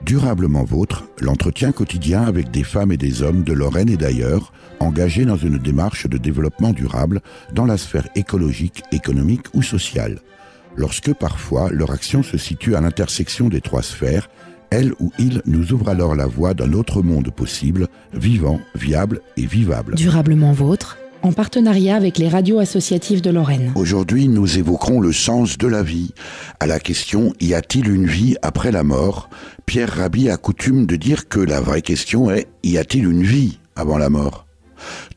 Durablement Vôtre, l'entretien quotidien avec des femmes et des hommes de Lorraine et d'ailleurs, engagés dans une démarche de développement durable dans la sphère écologique, économique ou sociale. Lorsque parfois leur action se situe à l'intersection des trois sphères, elle ou il nous ouvre alors la voie d'un autre monde possible, vivant, viable et vivable. Durablement Vôtre, en partenariat avec les radios associatives de Lorraine. Aujourd'hui, nous évoquerons le sens de la vie. À la question « Y a-t-il une vie après la mort ?», Pierre Rabhi a coutume de dire que la vraie question est « Y a-t-il une vie avant la mort ?»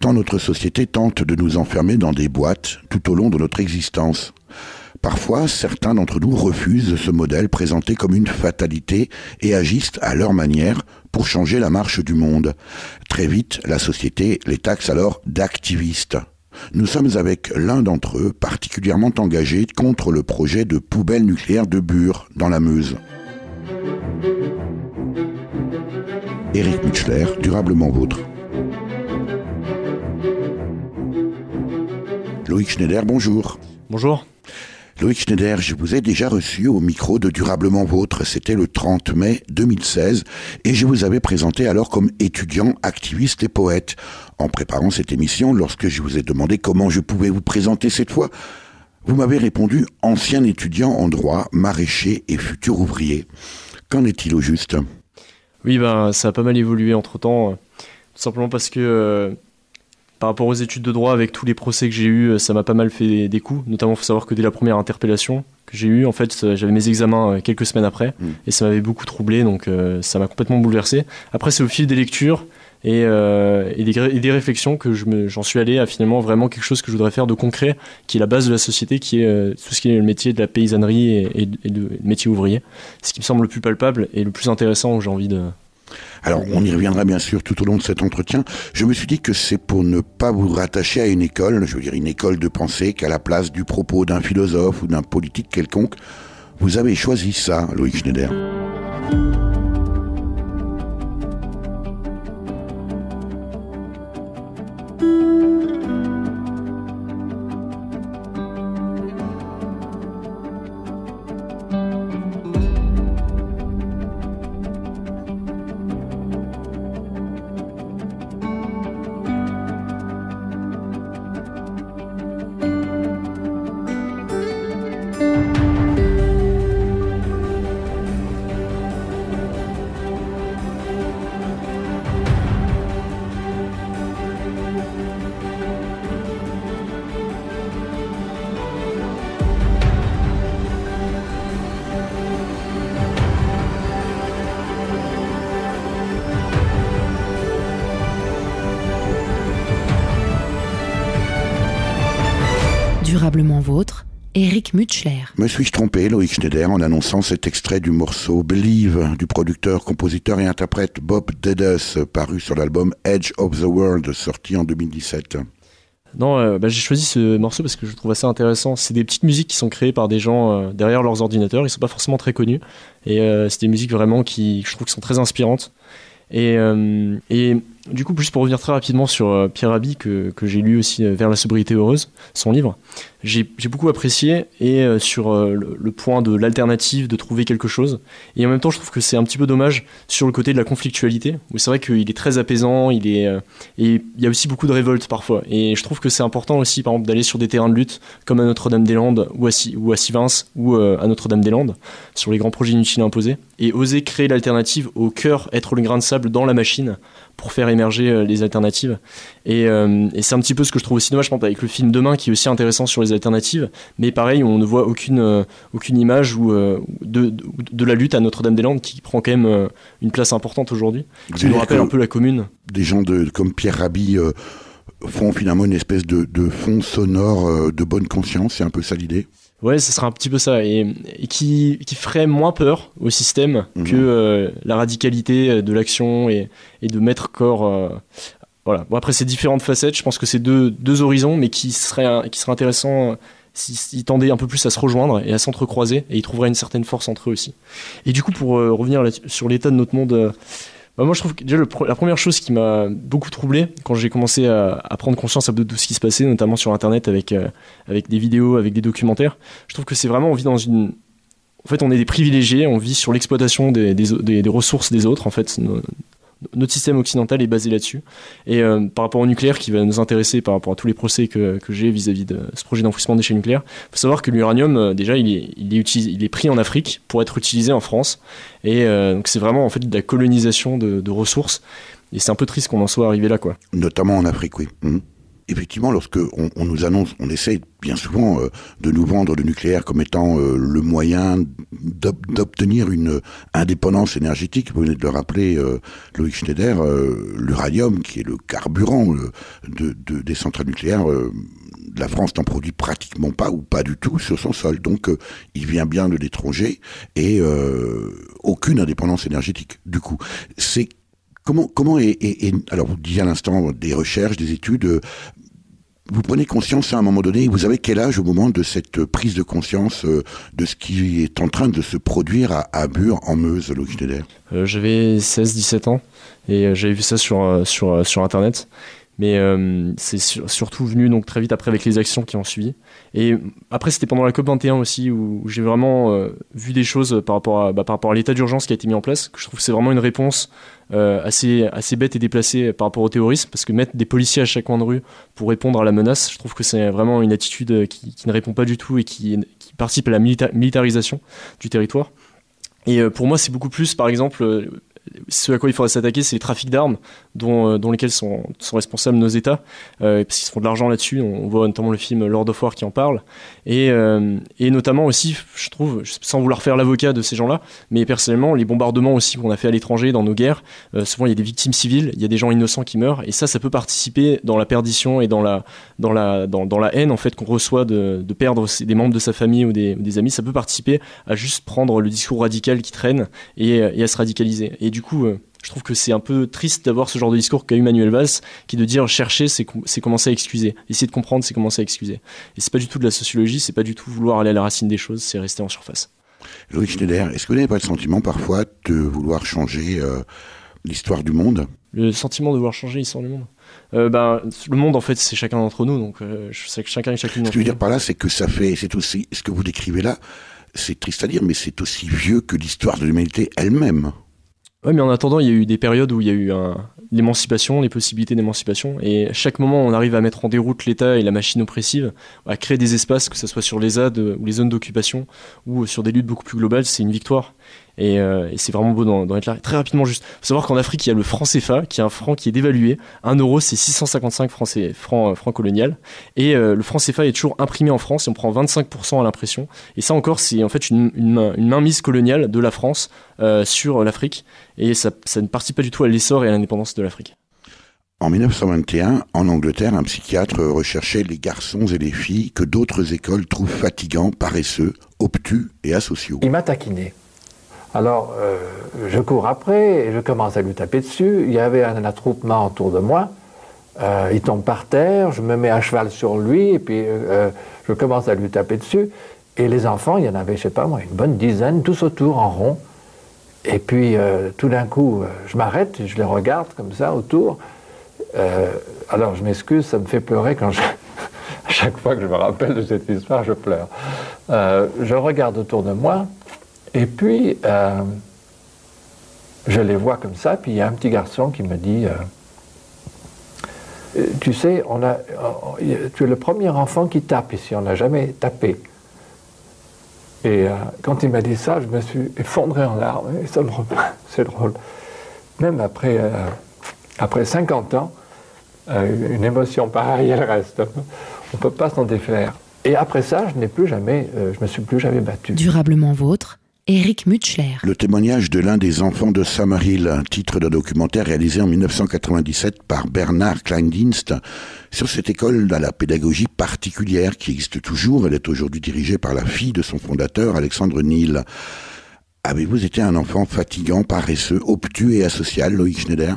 Tant notre société tente de nous enfermer dans des boîtes tout au long de notre existence. Parfois, certains d'entre nous refusent ce modèle présenté comme une fatalité et agissent à leur manière pour changer la marche du monde. Très vite, la société les taxe alors d'activistes. Nous sommes avec l'un d'entre eux particulièrement engagé contre le projet de poubelle nucléaire de Bure, dans la Meuse. Éric Mutschler, Durablement Vôtre. Loïc Schneider, bonjour. Bonjour. Loïc Schneider, je vous ai déjà reçu au micro de Durablement Vôtre, c'était le 30 mai 2016, et je vous avais présenté alors comme étudiant, activiste et poète. En préparant cette émission, lorsque je vous ai demandé comment je pouvais vous présenter cette fois, vous m'avez répondu « ancien étudiant en droit, maraîcher et futur ouvrier ». Qu'en est-il au juste ? Oui, ça a pas mal évolué entre-temps, tout simplement parce que par rapport aux études de droit, avec tous les procès que j'ai eus, ça m'a pas mal fait des coups. Notamment, il faut savoir que dès la première interpellation que j'ai eue, en fait, j'avais mes examens quelques semaines après, et ça m'avait beaucoup troublé, donc ça m'a complètement bouleversé. Après, c'est au fil des lectures et des réflexions que j'en suis allé à finalement vraiment quelque chose que je voudrais faire de concret, qui est la base de la société, qui est tout ce qui est le métier de la paysannerie et le métier ouvrier. Ce qui me semble le plus palpable et le plus intéressant où j'ai envie de... Alors, on y reviendra bien sûr tout au long de cet entretien. Je me suis dit que c'est pour ne pas vous rattacher à une école, je veux dire une école de pensée, qu'à la place du propos d'un philosophe ou d'un politique quelconque, vous avez choisi ça, Loïc Schneider. Durablement Vôtre, Éric Mutschler. Me suis-je trompé, Loïc Schneider, en annonçant cet extrait du morceau Believe du producteur, compositeur et interprète Bob Dedus, paru sur l'album Edge of the World, sorti en 2017 ? Non, j'ai choisi ce morceau parce que je trouve assez intéressant. C'est des petites musiques qui sont créées par des gens derrière leurs ordinateurs, ils sont pas forcément très connus, et c'est des musiques vraiment qui, je trouve, qui sont très inspirantes. Et du coup, juste pour revenir très rapidement sur Pierre Rabhi, que j'ai lu aussi, Vers la sobriété heureuse, son livre, j'ai beaucoup apprécié, et sur le point de l'alternative, de trouver quelque chose. Et en même temps, je trouve que c'est un petit peu dommage sur le côté de la conflictualité, où c'est vrai qu'il est très apaisant, et il y a aussi beaucoup de révolte parfois. Et je trouve que c'est important aussi, par exemple, d'aller sur des terrains de lutte, comme à Notre-Dame-des-Landes, ou à Sivins, ou à Notre-Dame-des-Landes, sur les grands projets inutiles imposés, et oser créer l'alternative au cœur, être le grain de sable dans la machine, pour faire émerger les alternatives. Et c'est un petit peu ce que je trouve aussi dommage, avec le film Demain, qui est aussi intéressant sur les alternatives, mais pareil, on ne voit aucune image de la lutte à Notre-Dame-des-Landes, qui prend quand même une place importante aujourd'hui, qui nous rappelle un peu la commune. Des gens comme Pierre Rabhi font finalement une espèce de fond sonore de bonne conscience, c'est un peu ça l'idée ? Ouais, ce serait un petit peu ça, et qui ferait moins peur au système que la radicalité de l'action et de mettre corps. Voilà. Bon, après, c'est différentes facettes. Je pense que c'est deux horizons, mais qui serait intéressant s'ils tendaient un peu plus à se rejoindre et à s'entrecroiser, et ils trouveraient une certaine force entre eux aussi. Et du coup, pour revenir sur l'état de notre monde Moi, je trouve que déjà la première chose qui m'a beaucoup troublé quand j'ai commencé à prendre conscience un peu de tout ce qui se passait, notamment sur Internet avec des vidéos, avec des documentaires, je trouve que c'est vraiment, on vit dans une... En fait, on est des privilégiés, on vit sur l'exploitation des ressources des autres. En fait, notre système occidental est basé là-dessus. Et par rapport au nucléaire, qui va nous intéresser par rapport à tous les procès que j'ai vis-à-vis de ce projet d'enfouissement des déchets nucléaires, il faut savoir que l'uranium, déjà, il est pris en Afrique pour être utilisé en France. Et donc c'est vraiment en fait de la colonisation de ressources. Et c'est un peu triste qu'on en soit arrivé là, quoi. Notamment en Afrique, oui. Effectivement, lorsque on nous annonce, on essaie bien souvent de nous vendre le nucléaire comme étant le moyen d'obtenir une indépendance énergétique. Vous venez de le rappeler, Loïc Schneider, l'uranium, qui est le carburant des centrales nucléaires, la France n'en produit pratiquement pas ou pas du tout sur son sol. Donc, il vient bien de l'étranger et aucune indépendance énergétique. Du coup, c'est Comment alors vous disiez à l'instant des recherches, des études, vous prenez conscience à un moment donné, vous avez quel âge au moment de cette prise de conscience de ce qui est en train de se produire à Bure, en Meuse, Loïc Schneider? J'avais 16-17 ans et j'avais vu ça sur Internet. Mais c'est surtout venu donc très vite après avec les actions qui ont suivi. Et après, c'était pendant la COP21 aussi où j'ai vraiment vu des choses par rapport à l'état d'urgence qui a été mis en place, que je trouve que c'est vraiment une réponse assez bête et déplacée par rapport au terrorisme, parce que mettre des policiers à chaque coin de rue pour répondre à la menace, je trouve que c'est vraiment une attitude qui ne répond pas du tout et qui participe à la militarisation du territoire. Et pour moi, c'est beaucoup plus, par exemple... ce à quoi il faudrait s'attaquer, c'est les trafics d'armes dont lesquels sont responsables nos États, parce qu'ils se font de l'argent là-dessus. On voit notamment le film Lord of War qui en parle, et notamment aussi, je trouve, sans vouloir faire l'avocat de ces gens-là, mais personnellement, les bombardements aussi qu'on a fait à l'étranger dans nos guerres, souvent il y a des victimes civiles, il y a des gens innocents qui meurent, et ça peut participer dans la perdition et dans la haine en fait qu'on reçoit de perdre des membres de sa famille ou des amis. Ça peut participer à juste prendre le discours radical qui traîne et à se radicaliser. Et du coup, je trouve que c'est un peu triste d'avoir ce genre de discours qu'a eu Manuel Valls, qui est de dire chercher, c'est commencer à excuser. Essayer de comprendre, c'est commencer à excuser. Et c'est pas du tout de la sociologie, c'est pas du tout vouloir aller à la racine des choses, c'est rester en surface. Loïc Schneider, est-ce que vous n'avez pas le sentiment parfois de vouloir changer l'histoire du monde? Le sentiment de vouloir changer l'histoire du monde. Le monde, en fait, c'est chacun d'entre nous, donc je sais que chacun et chacune d'entre nous. Ce que je veux dire par là, c'est que c'est aussi, ce que vous décrivez là, c'est triste à dire, mais c'est aussi vieux que l'histoire de l'humanité elle-même. Oui, mais en attendant, il y a eu des périodes où il y a eu l'émancipation, les possibilités d'émancipation, et à chaque moment, on arrive à mettre en déroute l'État et la machine oppressive, à créer des espaces, que ce soit sur les ZAD ou les zones d'occupation, ou sur des luttes beaucoup plus globales, c'est une victoire. Et c'est vraiment beau d'en être là. Très rapidement, juste, faut savoir qu'en Afrique, il y a le franc CFA, qui est un franc qui est dévalué. 1 euro, c'est 655 francs colonial. Et le franc CFA est toujours imprimé en France, et on prend 25% à l'impression. Et ça encore, c'est en fait une mainmise coloniale de la France sur l'Afrique. Et ça ne participe pas du tout à l'essor et à l'indépendance de l'Afrique. En 1921, en Angleterre, un psychiatre recherchait les garçons et les filles que d'autres écoles trouvent fatigants, paresseux, obtus et asociaux. Il m'a taquiné. Alors, je cours après et je commence à lui taper dessus. Il y avait un attroupement autour de moi. Il tombe par terre, je me mets à cheval sur lui et puis je commence à lui taper dessus. Et les enfants, il y en avait, je sais pas moi, une bonne dizaine, tous autour en rond. Et puis, tout d'un coup, je m'arrête, je les regarde comme ça autour. Alors, je m'excuse, ça me fait pleurer quand à chaque fois que je me rappelle de cette histoire, je pleure. Je regarde autour de moi. Et puis, je les vois comme ça, puis il y a un petit garçon qui me dit tu sais, tu es le premier enfant qui tape ici, on n'a jamais tapé. Et quand il m'a dit ça, je me suis effondré en larmes, et ça me remet, c'est drôle. Même après 50 ans, une émotion pareille, elle reste. On ne peut pas s'en défaire. Et après ça, je me suis plus jamais battu. Durablement vôtre, Éric Mutschler. Le témoignage de l'un des enfants de Summerhill, titre d'un documentaire réalisé en 1997 par Bernard Kleindienst, sur cette école à la pédagogie particulière qui existe toujours. Elle est aujourd'hui dirigée par la fille de son fondateur, Alexandre Neal. Avez-vous été un enfant fatigant, paresseux, obtus et asocial, Loïc Schneider ?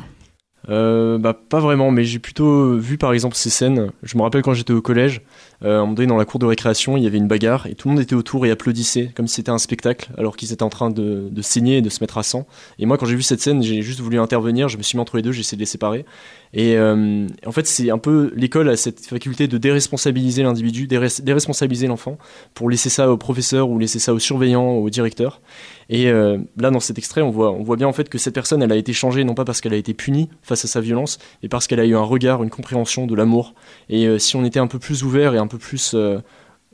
Pas vraiment, mais j'ai plutôt vu par exemple ces scènes. Je me rappelle quand j'étais au collège, à un moment donné dans la cour de récréation, il y avait une bagarre et tout le monde était autour et applaudissait comme si c'était un spectacle alors qu'ils étaient en train de saigner et de se mettre à sang. Et moi quand j'ai vu cette scène, j'ai juste voulu intervenir, je me suis mis entre les deux, j'ai essayé de les séparer. Et en fait c'est un peu, l'école a cette faculté de déresponsabiliser l'individu, déresponsabiliser l'enfant pour laisser ça au professeur ou laisser ça au surveillant, au directeur. Et là dans cet extrait on voit bien en fait que cette personne elle a été changée non pas parce qu'elle a été punie face à sa violence, mais parce qu'elle a eu un regard, une compréhension de l'amour. Et si on était un peu plus ouvert et un peu plus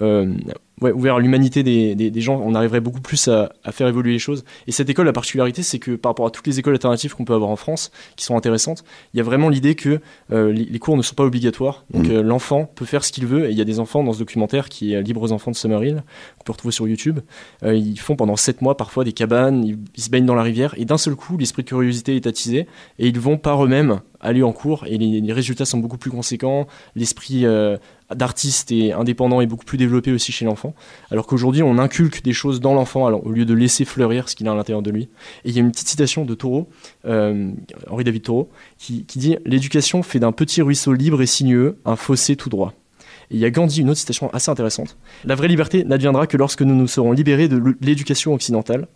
ouvert à l'humanité des gens, on arriverait beaucoup plus à faire évoluer les choses. Et cette école, la particularité, c'est que par rapport à toutes les écoles alternatives qu'on peut avoir en France, qui sont intéressantes, il y a vraiment l'idée que les cours ne sont pas obligatoires. Donc l'enfant peut faire ce qu'il veut. Et il y a des enfants dans ce documentaire qui est Libre aux enfants de Summerhill, qu'on peut retrouver sur YouTube. Ils font pendant 7 mois parfois des cabanes, ils se baignent dans la rivière. Et d'un seul coup, l'esprit de curiosité est attisé. Et ils vont par eux-mêmes aller en cours. Et les résultats sont beaucoup plus conséquents. L'esprit d'artiste et indépendant est beaucoup plus développé aussi chez l'enfant, alors qu'aujourd'hui on inculque des choses dans l'enfant alors, au lieu de laisser fleurir ce qu'il a à l'intérieur de lui. Et il y a une petite citation de Thoreau, Henri David Thoreau, qui dit « L'éducation fait d'un petit ruisseau libre et sinueux un fossé tout droit ». Et il y a Gandhi, une autre citation assez intéressante. « La vraie liberté n'adviendra que lorsque nous nous serons libérés de l'éducation occidentale,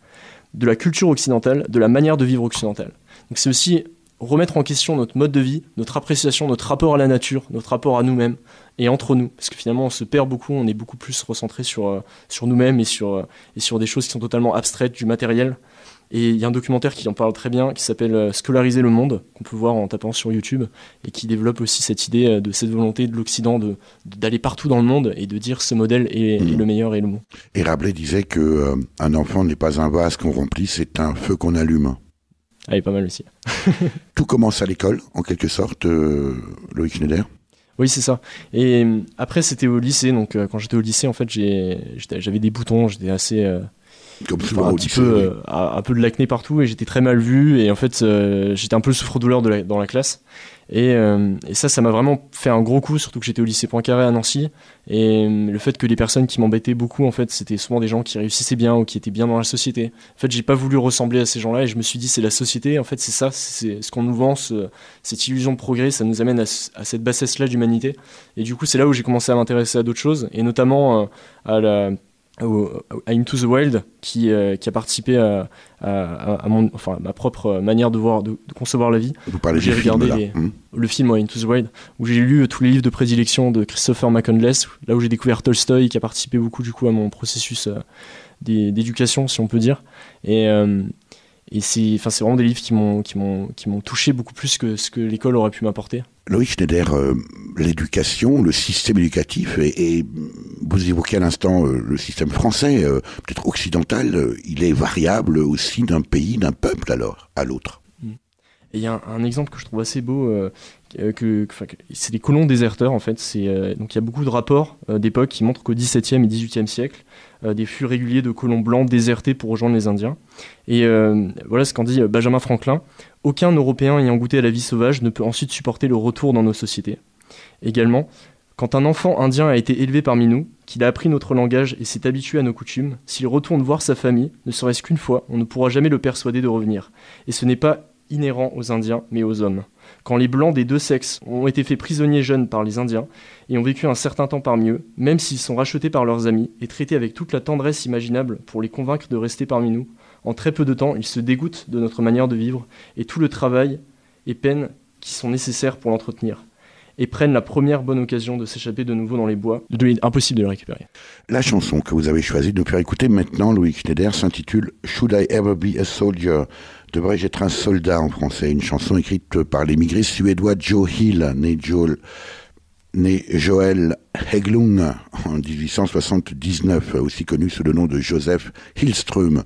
de la culture occidentale, de la manière de vivre occidentale. » Donc c'est aussi remettre en question notre mode de vie, notre appréciation, notre rapport à la nature, notre rapport à nous-mêmes et entre nous. Parce que finalement, on se perd beaucoup, on est beaucoup plus recentré sur nous-mêmes et sur des choses qui sont totalement abstraites, du matériel. Et il y a un documentaire qui en parle très bien, qui s'appelle « Scolariser le monde », qu'on peut voir en tapant sur YouTube, et qui développe aussi cette idée de cette volonté de l'Occident d'aller partout dans le monde et de dire ce modèle est le meilleur et le bon. Et Rabelais disait qu'un enfant n'est pas un vase qu'on remplit, c'est un feu qu'on allume. Ah, il est pas mal aussi. Tout commence à l'école, en quelque sorte, Loïc Schneider. Oui, c'est ça. Et après, c'était au lycée. Donc, quand j'étais au lycée, en fait, j'avais des boutons. J'étais assez... Comme souvent au lycée, un peu de l'acné partout et j'étais très mal vu. Et en fait, j'étais un peu le souffre-douleur dans la classe. Et ça m'a vraiment fait un gros coup, surtout que j'étais au lycée Poincaré à Nancy. Et le fait que les personnes qui m'embêtaient beaucoup, en fait, c'était souvent des gens qui réussissaient bien ou qui étaient bien dans la société. En fait, j'ai pas voulu ressembler à ces gens-là et je me suis dit, c'est la société. En fait, c'est ça, c'est ce qu'on nous vend, cette illusion de progrès, ça nous amène à cette bassesse-là d'humanité. Et du coup, c'est là où j'ai commencé à m'intéresser à d'autres choses, et notamment à Into the Wild, qui a participé à ma propre manière de concevoir la vie. Vous parlez j'ai regardé le film Into the Wild, où j'ai lu tous les livres de prédilection de Christopher McCandless, là où j'ai découvert Tolstoï, qui a participé beaucoup du coup à mon processus d'éducation, si on peut dire. Et c'est vraiment des livres qui m'ont touché beaucoup plus que ce que l'école aurait pu m'apporter. Loïc Schneider, l'éducation, le système éducatif, et vous évoquez à l'instant le système français, peut-être occidental, il est variable aussi d'un pays, d'un peuple alors, à l'autre. Et il y a un exemple que je trouve assez beau, c'est les colons déserteurs en fait. Donc il y a beaucoup de rapports d'époque qui montrent qu'au XVIIe et XVIIIe siècle, des flux réguliers de colons blancs désertaient pour rejoindre les Indiens. Et voilà ce qu'en dit Benjamin Franklin. Aucun Européen ayant goûté à la vie sauvage ne peut ensuite supporter le retour dans nos sociétés. Également, quand un enfant indien a été élevé parmi nous, qu'il a appris notre langage et s'est habitué à nos coutumes, s'il retourne voir sa famille, ne serait-ce qu'une fois, on ne pourra jamais le persuader de revenir. Et ce n'est pas inhérent aux Indiens, mais aux hommes. Quand les Blancs des deux sexes ont été faits prisonniers jeunes par les Indiens et ont vécu un certain temps parmi eux, même s'ils sont rachetés par leurs amis et traités avec toute la tendresse imaginable pour les convaincre de rester parmi nous, en très peu de temps, ils se dégoûtent de notre manière de vivre et tout le travail et peine qui sont nécessaires pour l'entretenir, et prennent la première bonne occasion de s'échapper de nouveau dans les bois. Impossible de le récupérer. La chanson que vous avez choisie de nous faire écouter maintenant, Loïc Schneider, s'intitule « Should I Ever Be a Soldier ?» Devrais-je être un soldat en français, une chanson écrite par l'émigré suédois Joe Hill, né Joel Hägglund en 1879, aussi connu sous le nom de Joseph Hillström,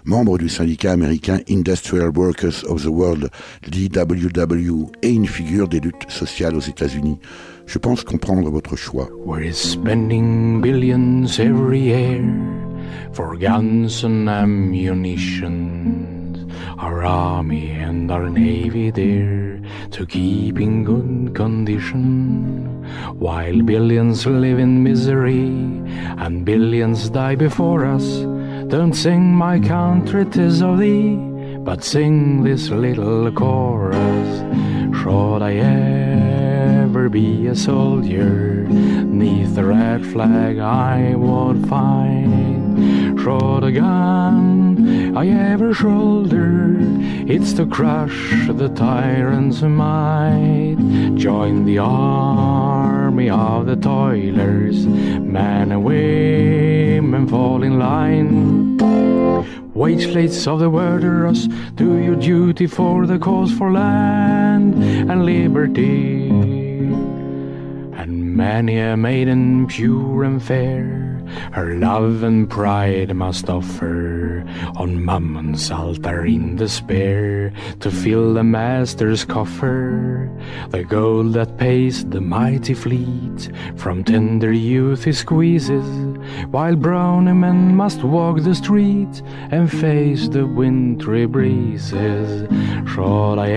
membre du syndicat américain Industrial Workers of the World, l'IWW, et une figure des luttes sociales aux États-Unis. Je pense comprendre votre choix. We're spending billions every year for guns and ammunition. Our army and our navy there to keep in good condition, while billions live in misery and billions die before us. Don't sing my country 'tis of thee, but sing this little chorus. Should I ever be a soldier, 'neath the red flag I would fight. Should a gun I ever shoulder, it's to crush the tyrant's might. Join the army of the toilers, men and women fall in line. Wage slaves of the workers, do your duty for the cause for land and liberty. And many a maiden pure and fair, her love and pride must offer on Mammon's altar in despair, to fill the master's coffer. The gold that pays the mighty fleet from tender youth he squeezes, while brawny men must walk the street and face the wintry breezes. Should I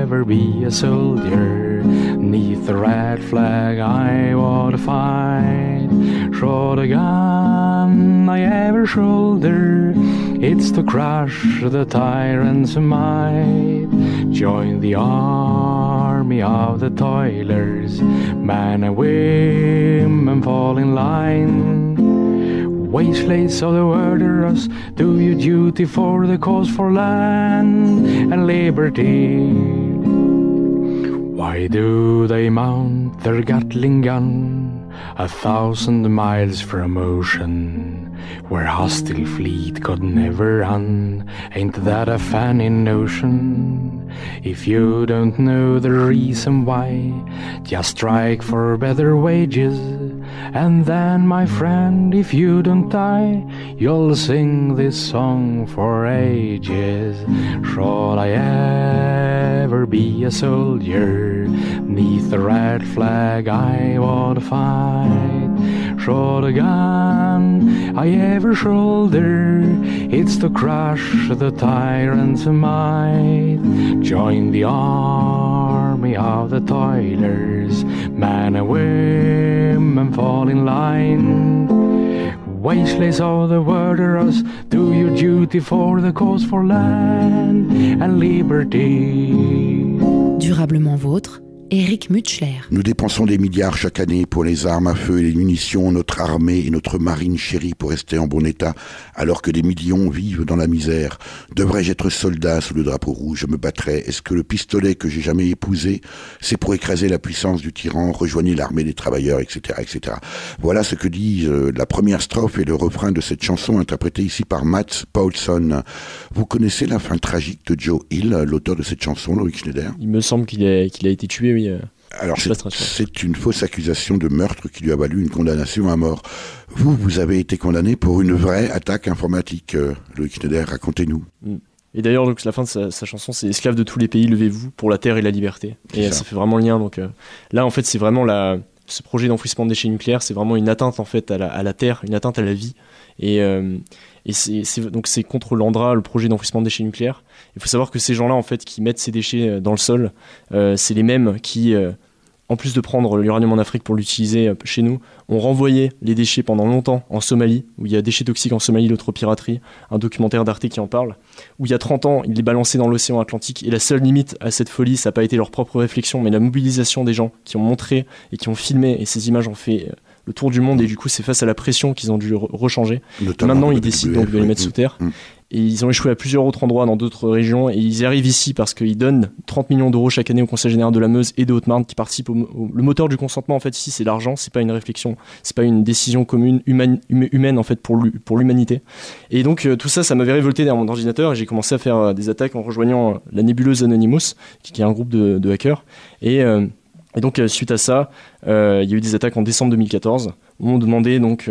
ever be a soldier, 'neath the red flag I would fight. Should a gun I ever shoulder, it's to crush the tyrant's might. Join the army of the toilers, men and women fall in line. Wage slaves of the workers, do your duty for the cause for land and liberty. Why do they mount their Gatling gun 1,000 miles from ocean, where hostile fleet could never run? Ain't that a funny notion? If you don't know the reason why, just strike for better wages, and then, my friend, if you don't die, you'll sing this song for ages. Should I ever be a soldier, 'neath the red flag I would fight. Should a gun I ever shoulder, it's to crush the tyrant's might. Join the army of the toilers, men and women fall in line. Wage slaves of the workers, do your duty for the cause for land and liberty. Durablement vôtre, Éric Mutschler. Nous dépensons des milliards chaque année pour les armes à feu et les munitions, notre armée et notre marine chérie pour rester en bon état, alors que des millions vivent dans la misère. Devrais-je être soldat sous le drapeau rouge? Je me battrais. Est-ce que le pistolet que j'ai jamais épousé, c'est pour écraser la puissance du tyran? Rejoignez l'armée des travailleurs, etc., etc. Voilà ce que dit la première strophe et le refrain de cette chanson interprétée ici par Mats Paulsson. Vous connaissez la fin tragique de Joe Hill, l'auteur de cette chanson, Loïc Schneider? Il me semble qu'il a été tué, oui. Alors c'est une fausse accusation de meurtre qui lui a valu une condamnation à mort. Vous avez été condamné pour une vraie attaque informatique. Loïc Schneider, racontez-nous. Et d'ailleurs, donc, la fin de sa chanson, c'est « Esclaves de tous les pays, levez-vous pour la terre et la liberté ». Et ça fait vraiment le lien. Donc, là, en fait, c'est vraiment ce projet d'enfouissement de déchets nucléaires, c'est vraiment une atteinte en fait, à la terre, une atteinte à la vie. Et c'est contre l'ANDRA, le projet d'enfouissement de déchets nucléaires. Il faut savoir que ces gens-là, en fait, qui mettent ces déchets dans le sol, c'est les mêmes qui, en plus de prendre l'uranium en Afrique pour l'utiliser chez nous, ont renvoyé les déchets pendant longtemps en Somalie, où il y a déchets toxiques en Somalie, l'eutropiraterie, un documentaire d'Arte qui en parle, où il y a 30 ans, ils les balançaient dans l'océan Atlantique, et la seule limite à cette folie, ça n'a pas été leur propre réflexion, mais la mobilisation des gens qui ont montré et qui ont filmé, et ces images ont fait le tour du monde, et du coup c'est face à la pression qu'ils ont dû rechanger. Maintenant ils décident donc de les mettre sous terre. Et ils ont échoué à plusieurs autres endroits dans d'autres régions, et ils y arrivent ici parce qu'ils donnent 30 millions d'euros chaque année au Conseil général de la Meuse et de Haute-Marne qui participent le moteur du consentement en fait ici c'est l'argent, c'est pas une réflexion, c'est pas une décision commune humaine en fait pour l'humanité. Et donc tout ça m'avait révolté derrière mon ordinateur, et j'ai commencé à faire des attaques en rejoignant la nébuleuse Anonymous qui est un groupe de hackers. Et donc suite à ça, il y a eu des attaques en décembre 2014 où on demandait donc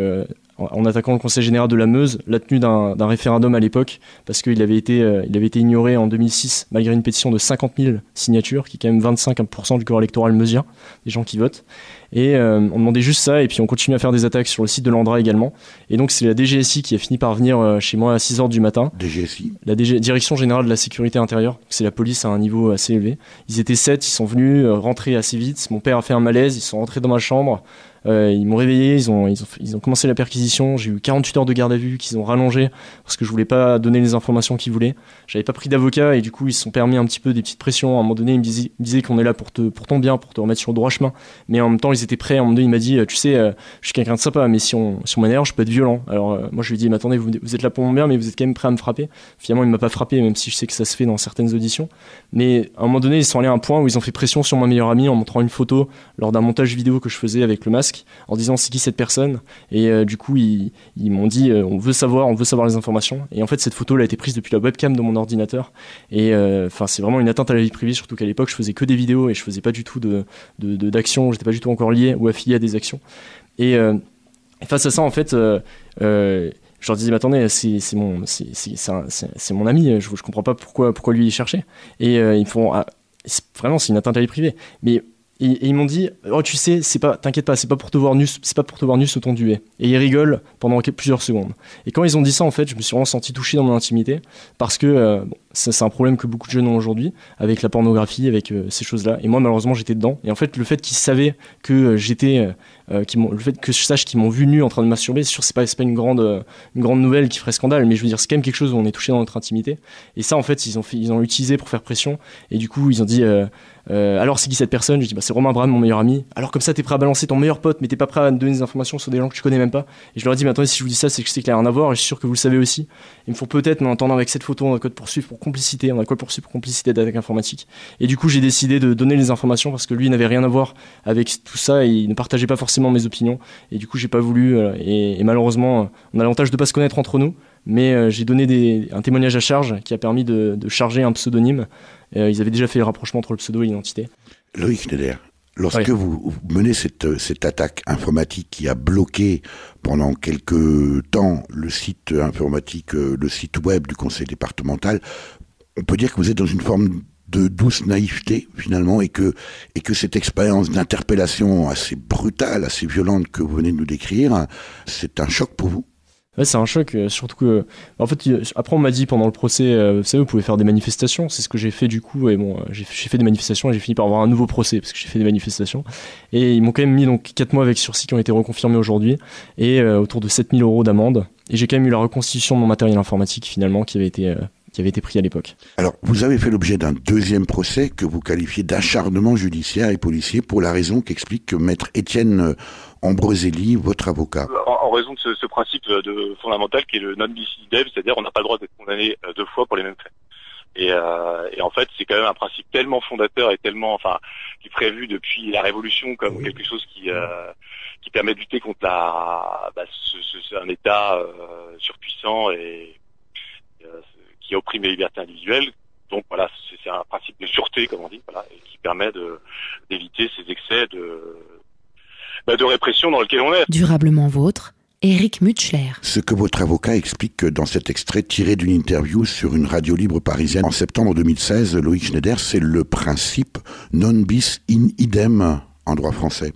en attaquant le Conseil général de la Meuse, la tenue d'un référendum à l'époque, parce qu'il avait été ignoré en 2006, malgré une pétition de 50 000 signatures, qui est quand même 25% du corps électoral meusien, des gens qui votent. Et on demandait juste ça, et puis on continue à faire des attaques sur le site de l'ANDRA également. Et donc c'est la DGSI qui a fini par venir chez moi à 6h du matin. DGSI? La Direction Générale de la Sécurité Intérieure, c'est la police à un niveau assez élevé. Ils étaient 7, ils sont venus rentrer assez vite, mon père a fait un malaise, ils sont rentrés dans ma chambre. Ils m'ont réveillé, ils ont commencé la perquisition. J'ai eu 48 heures de garde à vue qu'ils ont rallongé parce que je voulais pas donner les informations qu'ils voulaient. J'avais pas pris d'avocat et du coup ils se sont permis un petit peu des petites pressions. À un moment donné, ils me disaient qu'on est là pour ton bien, pour te remettre sur le droit chemin. Mais en même temps, ils étaient prêts. À un moment donné, il m'a dit, tu sais, je suis quelqu'un de sympa, mais si on m'énerve, je peux être violent. Alors moi je lui ai dit, mais attendez, vous êtes là pour mon bien, mais vous êtes quand même prêt à me frapper. Finalement, il m'a pas frappé, même si je sais que ça se fait dans certaines auditions. Mais à un moment donné, ils sont allés à un point où ils ont fait pression sur mon meilleur ami en montrant une photo lors d'un montage vidéo que je faisais avec le masque, en disant c'est qui cette personne. Et du coup, ils m'ont dit, on veut savoir les informations. Et en fait, cette photo elle a été prise depuis la webcam de mon ordinateur. Et c'est vraiment une atteinte à la vie privée, surtout qu'à l'époque, je faisais que des vidéos et je faisais pas du tout d'action. J'étais pas du tout encore lié ou affilié à des actions. Et face à ça, en fait, je leur disais, mais attendez, c'est mon ami, je comprends pas pourquoi lui il cherchait. Et ils me font, vraiment, c'est une atteinte à la vie privée. Mais et ils m'ont dit, oh tu sais, t'inquiète pas, c'est pas pour te voir nu sous ton duvet. Et ils rigolent pendant plusieurs secondes. Et quand ils ont dit ça, en fait, je me suis vraiment senti touché dans mon intimité, parce que c'est un problème que beaucoup de jeunes ont aujourd'hui avec la pornographie, avec ces choses-là. Et moi, malheureusement, j'étais dedans. Et en fait, le fait qu'ils savaient que j'étais, le fait que je sache qu'ils m'ont vu nu en train de masturber, c'est sûr, c'est pas une grande nouvelle qui ferait scandale, mais je veux dire, c'est quand même quelque chose où on est touché dans notre intimité. Et ça, en fait, ils ont utilisé pour faire pression. Et du coup, ils ont dit, alors c'est qui cette personne? Je dis, c'est Romain Bram, mon meilleur ami. Alors comme ça, t'es prêt à balancer ton meilleur pote, mais t'es pas prêt à me donner des informations sur des gens que tu connais même pas. Et je leur ai dit, mais attendez, si je vous dis ça, c'est que je sais qu'il y a rien à voir, et je suis sûr que vous le savez aussi. Ils me font peut-être, mais en entendant avec cette photo, on a code poursuivre pour complicité, d'attaque informatique. Et du coup, j'ai décidé de donner les informations parce que lui, il n'avait rien à voir avec tout ça, et il ne partageait pas forcément mes opinions. Et du coup, j'ai pas voulu, et malheureusement, on a l'avantage de pas se connaître entre nous. Mais j'ai donné un témoignage à charge qui a permis de charger un pseudonyme. Ils avaient déjà fait le rapprochement entre le pseudo et l'identité. Loïc Schneider, lorsque vous menez cette attaque informatique qui a bloqué pendant quelques temps le site informatique, le site web du conseil départemental, on peut dire que vous êtes dans une forme de douce naïveté finalement, et que cette expérience d'interpellation assez brutale, assez violente que vous venez de nous décrire, c'est un choc pour vous? Ouais, c'est un choc, surtout que... En fait, après on m'a dit pendant le procès, vous savez, vous pouvez faire des manifestations, c'est ce que j'ai fait du coup, et bon, j'ai fait des manifestations et j'ai fini par avoir un nouveau procès, parce que j'ai fait des manifestations. Et ils m'ont quand même mis donc 4 mois avec sursis qui ont été reconfirmés aujourd'hui, et autour de 7 000 € d'amende. Et j'ai quand même eu la reconstitution de mon matériel informatique finalement, qui avait été pris à l'époque. Alors, vous avez fait l'objet d'un deuxième procès que vous qualifiez d'acharnement judiciaire et policier pour la raison qu'explique maître Étienne Ambroselli, votre avocat. En raison de ce principe fondamental qui est le non bis in idem, c'est-à-dire on n'a pas le droit d'être condamné 2 fois pour les mêmes faits. Et en fait, c'est quand même un principe tellement fondateur et tellement, qui est prévu depuis la Révolution comme quelque chose qui permet de lutter contre un État surpuissant et qui opprime les libertés individuelles. Donc voilà, c'est un principe de sûreté, comme on dit, voilà, et qui permet d'éviter ces excès de répression dans lequel on est. Durablement vôtre, Éric Mutschler. Ce que votre avocat explique dans cet extrait tiré d'une interview sur une radio libre parisienne en septembre 2016, Loïc Schneider, c'est le principe non bis in idem en droit français.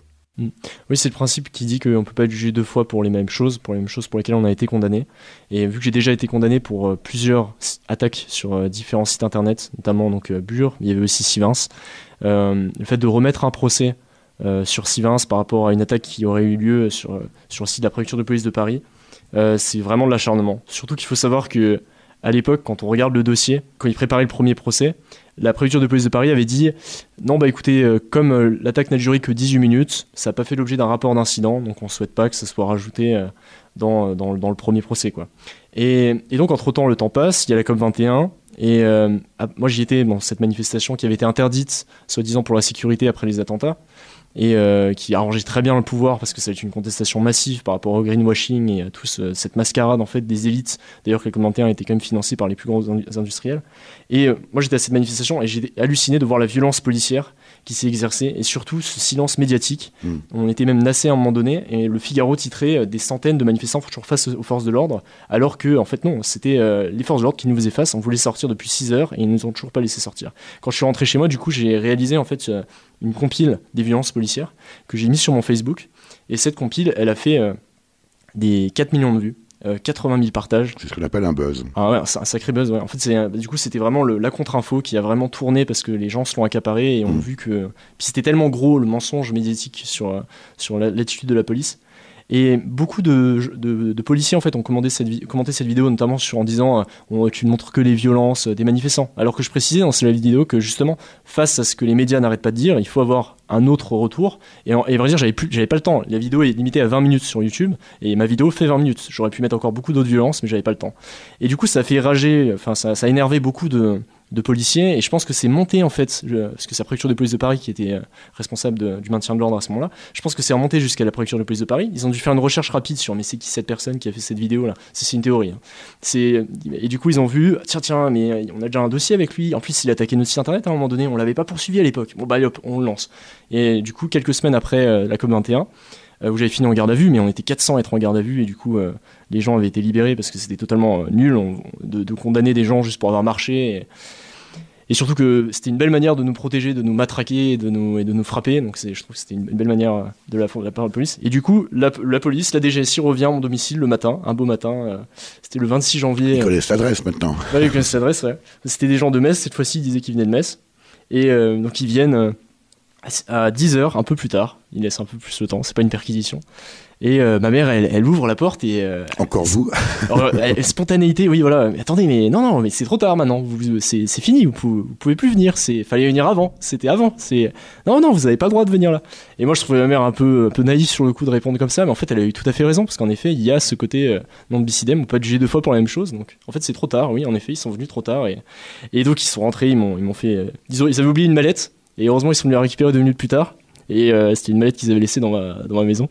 Oui, c'est le principe qui dit qu'on ne peut pas être jugé 2 fois pour les mêmes choses pour lesquelles on a été condamné. Et vu que j'ai déjà été condamné pour plusieurs attaques sur différents sites internet, notamment donc Bure, il y avait aussi Sivins, le fait de remettre un procès sur Sivins par rapport à une attaque qui aurait eu lieu sur le site de la préfecture de police de Paris, c'est vraiment de l'acharnement. Surtout qu'il faut savoir que à l'époque, quand on regarde le dossier, quand ils préparaient le premier procès, la préfecture de police de Paris avait dit non, écoutez, comme l'attaque n'a duré que 18 minutes, ça n'a pas fait l'objet d'un rapport d'incident, donc on ne souhaite pas que ça soit rajouté dans le premier procès, quoi. Et donc, entre-temps, le temps passe, il y a la COP21, et moi j'y étais dans cette manifestation qui avait été interdite, soi-disant pour la sécurité après les attentats, et qui arrangeait très bien le pouvoir parce que ça a été une contestation massive par rapport au greenwashing et à cette mascarade en fait des élites. D'ailleurs que les COP21 étaient quand même financés par les plus grands industriels. Et moi j'étais à cette manifestation et j'ai halluciné de voir la violence policière qui s'est exercée et surtout ce silence médiatique. On était même nassé à un moment donné et le Figaro titrait des centaines de manifestants toujours face aux forces de l'ordre, alors que en fait non, c'était les forces de l'ordre qui nous faisaient face. On voulait sortir depuis 6 heures et ils nous ont toujours pas laissé sortir. Quand je suis rentré chez moi, du coup j'ai réalisé en fait une compile des violences policières que j'ai mise sur mon Facebook, et cette compile elle a fait des 4 millions de vues. 80 000 partages. C'est ce qu'on appelle un buzz. Ah ouais, c'est un sacré buzz. Ouais. En fait, du coup, c'était vraiment la contre-info qui a vraiment tourné parce que les gens se l'ont accaparé et ont vu que. Puis c'était tellement gros le mensonge médiatique sur l'attitude de la police. Et beaucoup de policiers en fait ont commenté cette vidéo notamment en disant tu ne montres que les violences des manifestants. Alors que je précisais dans cette vidéo que justement face à ce que les médias n'arrêtent pas de dire, il faut avoir un autre retour. Et à vrai dire, j'avais pas le temps. La vidéo est limitée à 20 minutes sur YouTube et ma vidéo fait 20 minutes. J'aurais pu mettre encore beaucoup d'autres violences, mais j'avais pas le temps. Et du coup, ça a fait rager. Enfin, ça a énervé beaucoup de policiers, et je pense que c'est monté en fait, parce que c'est la préfecture de police de Paris qui était responsable du maintien de l'ordre à ce moment-là. Je pense que c'est remonté jusqu'à la préfecture de police de Paris. Ils ont dû faire une recherche rapide sur mais c'est qui cette personne qui a fait cette vidéo là. C'est une théorie. Et du coup ils ont vu tiens mais on a déjà un dossier avec lui. En plus il a attaqué notre site internet à un moment donné. On l'avait pas poursuivi à l'époque. Bon bah hop on le lance. Et du coup quelques semaines après la COP21. Où j'avais fini en garde à vue, mais on était 400 à être en garde à vue, et du coup, les gens avaient été libérés parce que c'était totalement nul de condamner des gens juste pour avoir marché. Et surtout que c'était une belle manière de nous protéger, de nous matraquer et de nous frapper. Donc je trouve que c'était une belle manière de la part de la police. Et du coup, la police, la DGSI revient à mon domicile le matin, un beau matin. C'était le 26 janvier. Ils connaissent l'adresse maintenant. Ouais, ils connaissent l'adresse, ouais. C'était des gens de Metz, cette fois-ci, ils disaient qu'ils venaient de Metz. Et donc ils viennent à 10h, un peu plus tard. Ils laissent un peu plus le temps, c'est pas une perquisition. Et ma mère, elle ouvre la porte et... Encore vous. Spontanéité, oui, voilà. Mais attendez, mais non, mais c'est trop tard maintenant. C'est fini, vous pouvez plus venir. Fallait venir avant. C'était avant. Non, vous avez pas le droit de venir là. Et moi, je trouvais ma mère un peu naïve sur le coup de répondre comme ça. Mais en fait, elle a eu tout à fait raison. Parce qu'en effet, il y a ce côté non bicidem. On peut pas juger deux fois pour la même chose. Donc, en fait, c'est trop tard. Oui, en effet, ils sont venus trop tard. Et donc, ils sont rentrés. Ils m'ont fait... ils avaient oublié une mallette. Et heureusement, ils sont venus la récupérer 2 minutes plus tard. Et c'était une mallette qu'ils avaient laissée dans ma maison,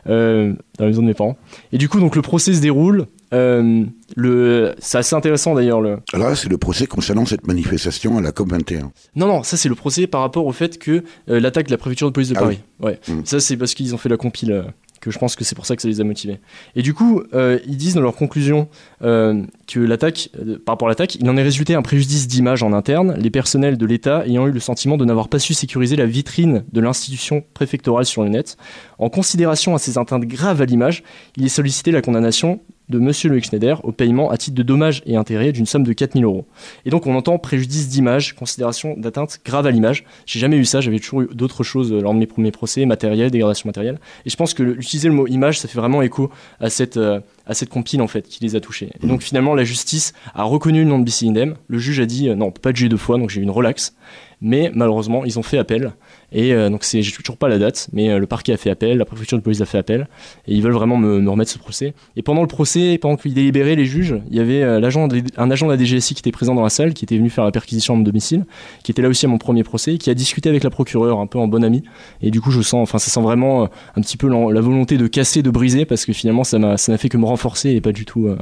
dans la maison de mes parents. Et du coup, donc le procès se déroule. C'est assez intéressant d'ailleurs. Alors là, c'est le procès concernant cette manifestation à la COP21. Non, ça c'est le procès par rapport au fait que l'attaque de la préfecture de police de Paris. Oui. Ouais. Ça c'est parce qu'ils ont fait la compile. Que je pense que c'est pour ça que ça les a motivés. Et du coup, ils disent dans leur conclusion que l'attaque, par rapport à l'attaque, il en est résulté un préjudice d'image en interne, les personnels de l'État ayant eu le sentiment de n'avoir pas su sécuriser la vitrine de l'institution préfectorale sur le net. En considération à ces atteintes graves à l'image, il est sollicité la condamnation de M. Loïc Schneider au paiement à titre de dommages et intérêts d'une somme de 4 000 €. Et donc on entend préjudice d'image, considération d'atteinte grave à l'image. J'ai jamais eu ça, j'avais toujours eu d'autres choses lors de mes premiers procès, matériel, dégradation matérielle. Et je pense que utiliser le mot image, ça fait vraiment écho à cette compile en fait qui les a touchés. Et donc finalement la justice a reconnu le nom de bis in idem. Le juge a dit non, on peut pas te juger 2 fois, donc j'ai eu une relaxe. Mais malheureusement, ils ont fait appel. Et donc, j'ai toujours pas la date, mais le parquet a fait appel, la préfecture de police a fait appel. Et ils veulent vraiment me remettre ce procès. Et pendant le procès, pendant qu'ils délibéraient, les juges, il y avait un agent de la DGSI qui était présent dans la salle, qui était venu faire la perquisition à mon domicile, qui était là aussi à mon premier procès, qui a discuté avec la procureure, un peu en bon ami. Et du coup, ça sent vraiment un petit peu la volonté de casser, de briser, parce que finalement, ça n'a fait que me renforcer et pas du tout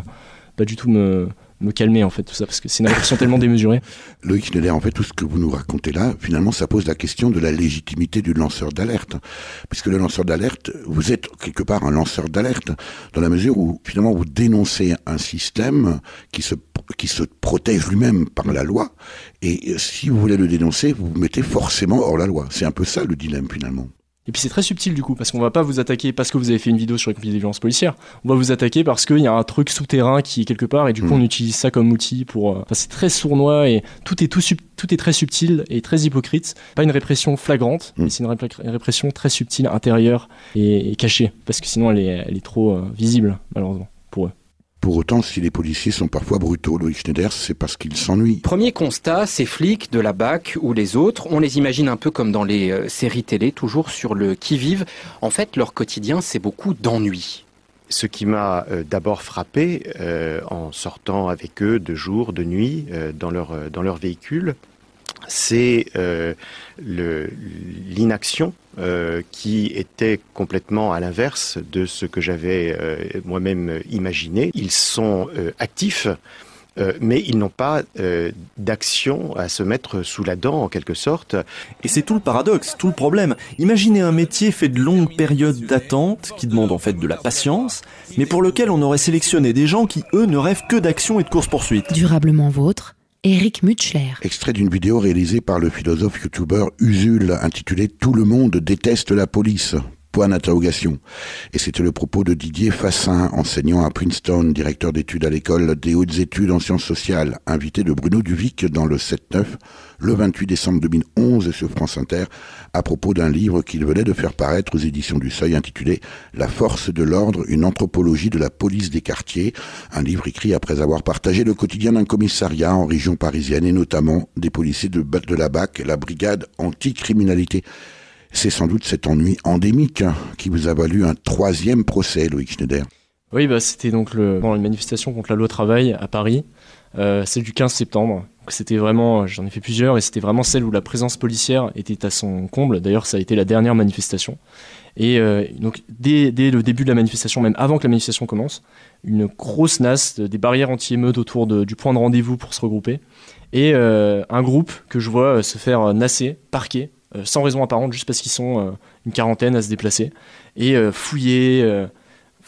me calmer en fait tout ça parce que c'est une répression tellement démesurée. Loïc Schneider, en fait tout ce que vous nous racontez là, finalement ça pose la question de la légitimité du lanceur d'alerte, puisque le lanceur d'alerte, vous êtes quelque part un lanceur d'alerte dans la mesure où finalement vous dénoncez un système qui se protège lui-même par la loi, et si vous voulez le dénoncer, vous vous mettez forcément hors la loi. C'est un peu ça le dilemme finalement. Et puis c'est très subtil du coup, parce qu'on va pas vous attaquer parce que vous avez fait une vidéo sur les complices des violences policières. On va vous attaquer parce qu'il y a un truc souterrain qui est quelque part, et du coup on utilise ça comme outil pour... Enfin c'est très sournois et tout est très subtil et très hypocrite. Pas une répression flagrante, mais c'est une répression très subtile, intérieure et cachée, parce que sinon elle est trop visible malheureusement pour eux. Pour autant, si les policiers sont parfois brutaux, Loïc Schneider, c'est parce qu'ils s'ennuient. Premier constat, ces flics de la BAC ou les autres, on les imagine un peu comme dans les séries télé, toujours sur le qui-vive. En fait, leur quotidien, c'est beaucoup d'ennui. Ce qui m'a d'abord frappé en sortant avec eux de jour, de nuit, dans leur véhicule, c'est l'inaction qui était complètement à l'inverse de ce que j'avais moi-même imaginé. Ils sont actifs, mais ils n'ont pas d'action à se mettre sous la dent en quelque sorte. Et c'est tout le paradoxe, tout le problème. Imaginez un métier fait de longues périodes d'attente, qui demande en fait de la patience, mais pour lequel on aurait sélectionné des gens qui, eux, ne rêvent que d'action et de course-poursuite. Durablement vôtre, Éric Mutschler. Extrait d'une vidéo réalisée par le philosophe youtubeur Usul, intitulée « Tout le monde déteste la police ». Point d'interrogation. Et c'était le propos de Didier Fassin, enseignant à Princeton, directeur d'études à l'école des hautes études en sciences sociales, invité de Bruno Duvic dans le 7-9, le 28 décembre 2011 sur France Inter, à propos d'un livre qu'il venait de faire paraître aux éditions du Seuil intitulé « La force de l'ordre, une anthropologie de la police des quartiers », un livre écrit après avoir partagé le quotidien d'un commissariat en région parisienne et notamment des policiers de la BAC, la brigade anticriminalité. C'est sans doute cet ennui endémique qui vous a valu un 3e procès, Loïc Schneider. Oui, c'était donc pendant une manifestation contre la loi travail à Paris, celle du 15 septembre. Donc c'était vraiment, j'en ai fait plusieurs, et c'était vraiment celle où la présence policière était à son comble. D'ailleurs, ça a été la dernière manifestation. Et donc dès le début de la manifestation, même avant que la manifestation commence, une grosse nasse, des barrières anti-émeutes autour du point de rendez-vous pour se regrouper, et un groupe que je vois se faire nasser, parquer, sans raison apparente, juste parce qu'ils sont une quarantaine à se déplacer, et fouiller,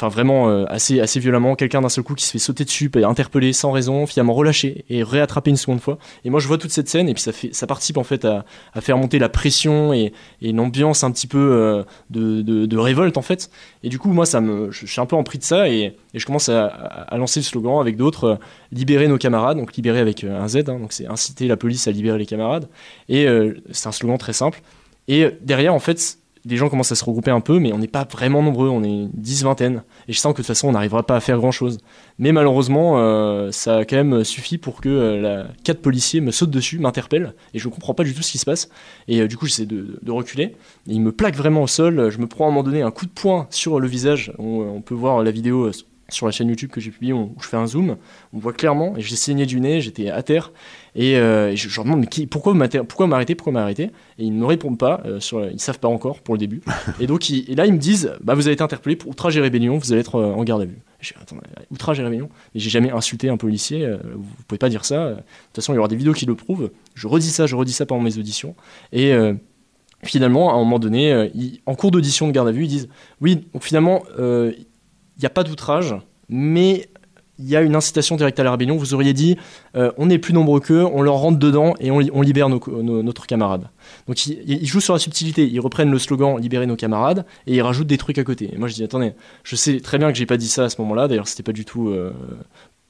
vraiment assez violemment, quelqu'un d'un seul coup qui se fait sauter dessus, interpellé sans raison, finalement relâché et réattrapé une seconde fois. Et moi je vois toute cette scène, et puis ça participe en fait à faire monter la pression et une ambiance un petit peu de révolte en fait. Et du coup moi je suis un peu empris de ça, et je commence à lancer le slogan avec d'autres, libérer nos camarades, donc libérer avec un Z, donc c'est inciter la police à libérer les camarades. Et c'est un slogan très simple. Et derrière en fait, des gens commencent à se regrouper un peu, mais on n'est pas vraiment nombreux, on est 10-20. Et je sens que de toute façon, on n'arrivera pas à faire grand-chose. Mais malheureusement, ça a quand même suffi pour que 4 policiers me sautent dessus, m'interpellent, et je ne comprends pas du tout ce qui se passe. Et du coup, j'essaie de reculer. Et ils me plaquent vraiment au sol. Je me prends à un moment donné un coup de poing sur le visage. On peut voir la vidéo sur la chaîne YouTube que j'ai publiée où je fais un zoom. On voit clairement, et j'ai saigné du nez, j'étais à terre. Et je leur demande mais pourquoi vous m'arrêtez, et ils ne me répondent pas, ils savent pas encore pour le début. Et donc là ils me disent vous avez été interpellé pour outrage et rébellion, vous allez être en garde à vue. J'ai dit, attends, outrage et rébellion, mais j'ai jamais insulté un policier, vous pouvez pas dire ça, de toute façon il y aura des vidéos qui le prouvent. Je redis ça pendant mes auditions, et finalement à un moment donné en cours d'audition de garde à vue ils disent oui, donc finalement il n'y a pas d'outrage, mais il y a une incitation directe à la rébellion. Vous auriez dit on est plus nombreux qu'eux, on leur rentre dedans et on libère notre camarade. Donc ils jouent sur la subtilité, ils reprennent le slogan libérer nos camarades et ils rajoutent des trucs à côté. Et moi je dis attendez, je sais très bien que j'ai pas dit ça à ce moment-là, d'ailleurs c'était pas du tout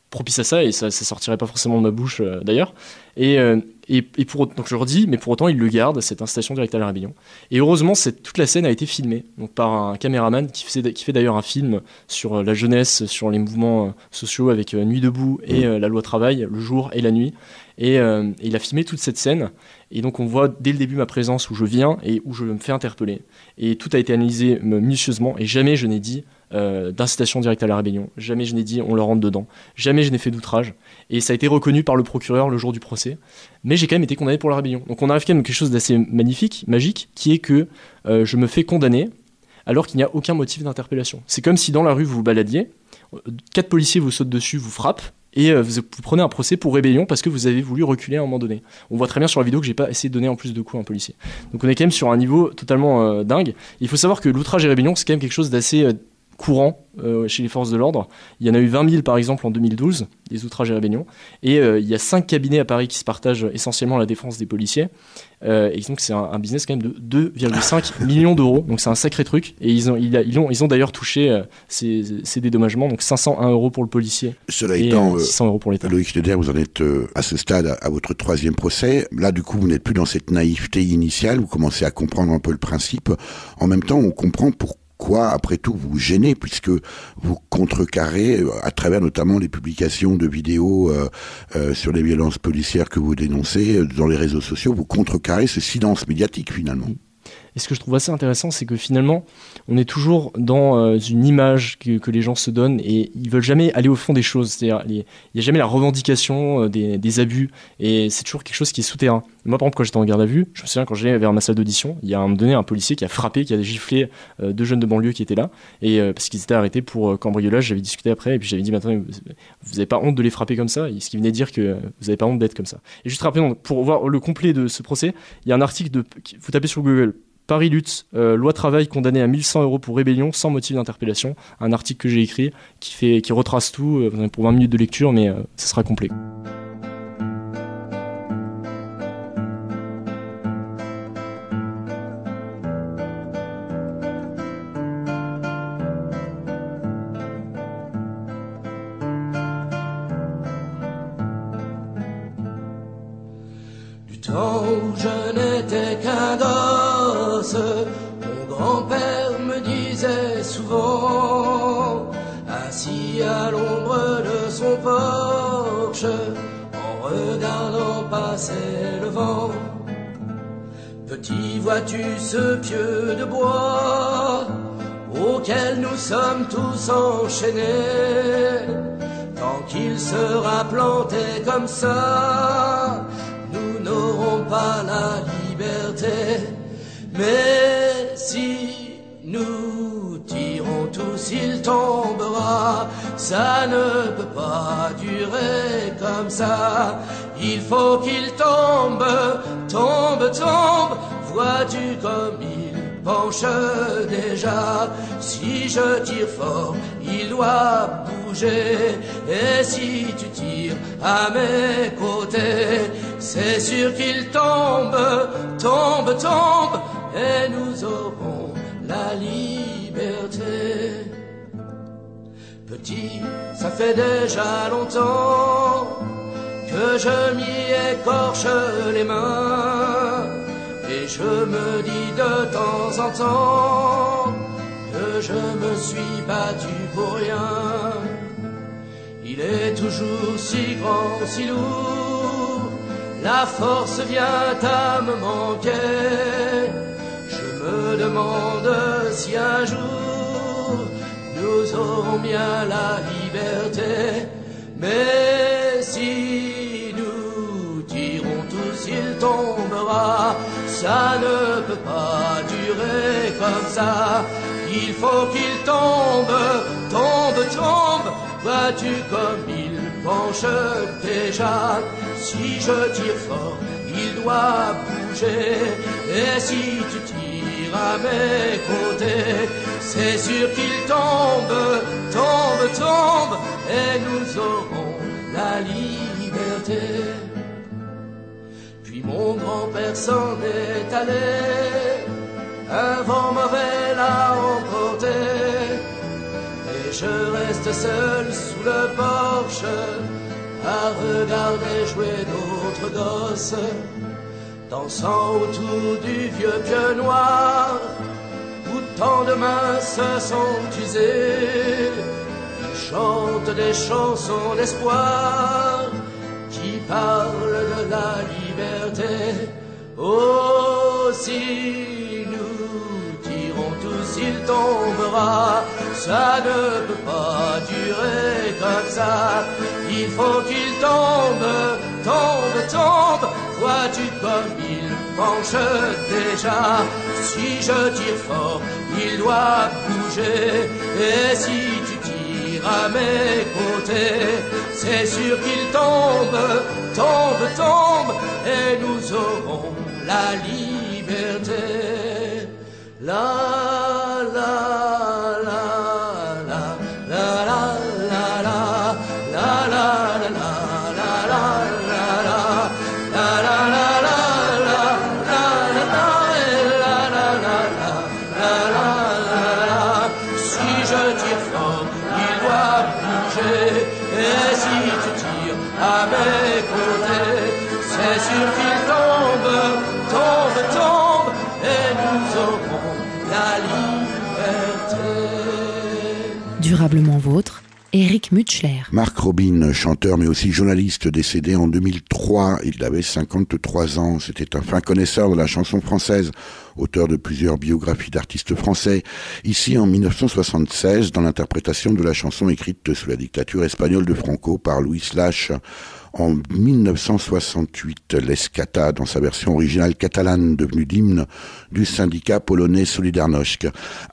propice à ça, et ça sortirait pas forcément de ma bouche d'ailleurs. Donc je redis, mais pour autant ils le gardent, cette incitation directe à la rébellion. Et heureusement toute la scène a été filmée donc par un caméraman qui fait d'ailleurs un film sur la jeunesse, sur les mouvements sociaux avec Nuit debout et la loi travail, le jour et la nuit. Et il a filmé toute cette scène, et donc on voit dès le début ma présence où je viens et où je me fais interpeller. Et tout a été analysé minutieusement, et jamais je n'ai dit d'incitation directe à la rébellion, jamais je n'ai dit on leur rentre dedans, jamais je n'ai fait d'outrage, et ça a été reconnu par le procureur le jour du procès, mais j'ai quand même été condamné pour la rébellion. Donc on arrive quand même à quelque chose d'assez magnifique, magique, qui est que je me fais condamner alors qu'il n'y a aucun motif d'interpellation. C'est comme si dans la rue vous vous baladiez, 4 policiers vous sautent dessus, vous frappent, et vous prenez un procès pour rébellion parce que vous avez voulu reculer à un moment donné. On voit très bien sur la vidéo que j'ai pas essayé de donner en plus de coups à un policier. Donc on est quand même sur un niveau totalement dingue. Il faut savoir que l'outrage et rébellion, c'est quand même quelque chose d'assez courant chez les forces de l'ordre. Il y en a eu 20 000 par exemple en 2012, des outrages et rébellions, et il y a 5 cabinets à Paris qui se partagent essentiellement la défense des policiers, et donc c'est un business quand même de 2,5 millions d'euros, donc c'est un sacré truc, et ils ont d'ailleurs touché ces dédommagements, donc 501 € pour le policier. Cela et étant, 600 € pour l'État. Loïc Schneider, vous en êtes à ce stade à votre 3e procès. Là, du coup, vous n'êtes plus dans cette naïveté initiale, vous commencez à comprendre un peu le principe. En même temps, on comprend pourquoi, après tout, vous gênez, puisque vous contrecarrez, à travers notamment les publications de vidéos sur les violences policières que vous dénoncez dans les réseaux sociaux, vous contrecarrez ce silence médiatique, finalement. Et ce que je trouve assez intéressant, c'est que finalement, on est toujours dans une image que les gens se donnent, et ils veulent jamais aller au fond des choses. C'est-à-dire, il n'y a jamais la revendication des abus, et c'est toujours quelque chose qui est souterrain. Moi, par exemple, quand j'étais en garde à vue, je me souviens quand j'allais vers ma salle d'audition, il y a à un moment donné un policier qui a frappé, qui a giflé 2 jeunes de banlieue qui étaient là, et parce qu'ils étaient arrêtés pour cambriolage. J'avais discuté après, et puis j'avais dit, mais attendez, vous n'avez pas honte de les frapper comme ça? Ce qui venait dire que vous n'avez pas honte d'être comme ça. Et juste rappeler, pour voir le complet de ce procès, il y a un article vous tapez sur Google, Paris Lutte, loi travail condamné à 1100 € pour rébellion sans motif d'interpellation. Un article que j'ai écrit qui retrace tout pour 20 minutes de lecture, mais ça sera complet. temps où je n'étais qu'un gosse, mon grand-père me disait souvent, assis à l'ombre de son porche, en regardant passer le vent: petit, vois-tu ce pieu de bois auquel nous sommes tous enchaînés? Tant qu'il sera planté comme ça, nous n'aurons pas la liberté. Mais si nous tirons tous, il tombera. Ça ne peut pas durer comme ça. Il faut qu'il tombe, tombe, tombe. Vois-tu comme il penche déjà? Si je tire fort, il doit bouger. Et si tu tires à mes côtés, c'est sûr qu'il tombe, tombe, tombe. Et nous aurons la liberté. Petit, ça fait déjà longtemps que je m'y écorche les mains, et je me dis de temps en temps que je me suis battu pour rien. Il est toujours si grand, si lourd, la force vient à me manquer. Je me demande si un jour nous aurons bien la liberté. Mais si nous tirons tous, il tombera. Ça ne peut pas durer comme ça. Il faut qu'il tombe, tombe, tombe. Vois-tu comme il penche déjà? Si je tire fort, il doit bouger. Et si tu tires à mes côtés, c'est sûr qu'il tombe, tombe, tombe. Et nous aurons la liberté. Puis mon grand-père s'en est allé, un vent mauvais l'a emporté, et je reste seul sous le porche à regarder jouer d'autres gosses, dansant autour du vieux pieu noir où tant de mains se sont usées. Ils chantent des chansons d'espoir qui parlent de la liberté. Oh, si nous tirons tous, il tombera. Ça ne peut pas durer comme ça. Il faut qu'il tombe, tombe, tombe. Vois-tu comme il penche déjà? Si je tire fort, il doit bouger. Et si tu tires à mes côtés, c'est sûr qu'il tombe, tombe, tombe. Et nous aurons la liberté. La, la, la. Et si tu tires à mes côtés, c'est sûr qu'il tombe, tombe, tombe, et nous aurons la liberté. Durablement vôtre, Éric Mutschler. Marc Robin, chanteur mais aussi journaliste, décédé en 2003. Il avait 53 ans. C'était un fin connaisseur de la chanson française, auteur de plusieurs biographies d'artistes français. Ici, en 1976, dans l'interprétation de la chanson écrite sous la dictature espagnole de Franco par Luis Lach. En 1968, l'Escata, dans sa version originale catalane, devenue l'hymne du syndicat polonais Solidarność.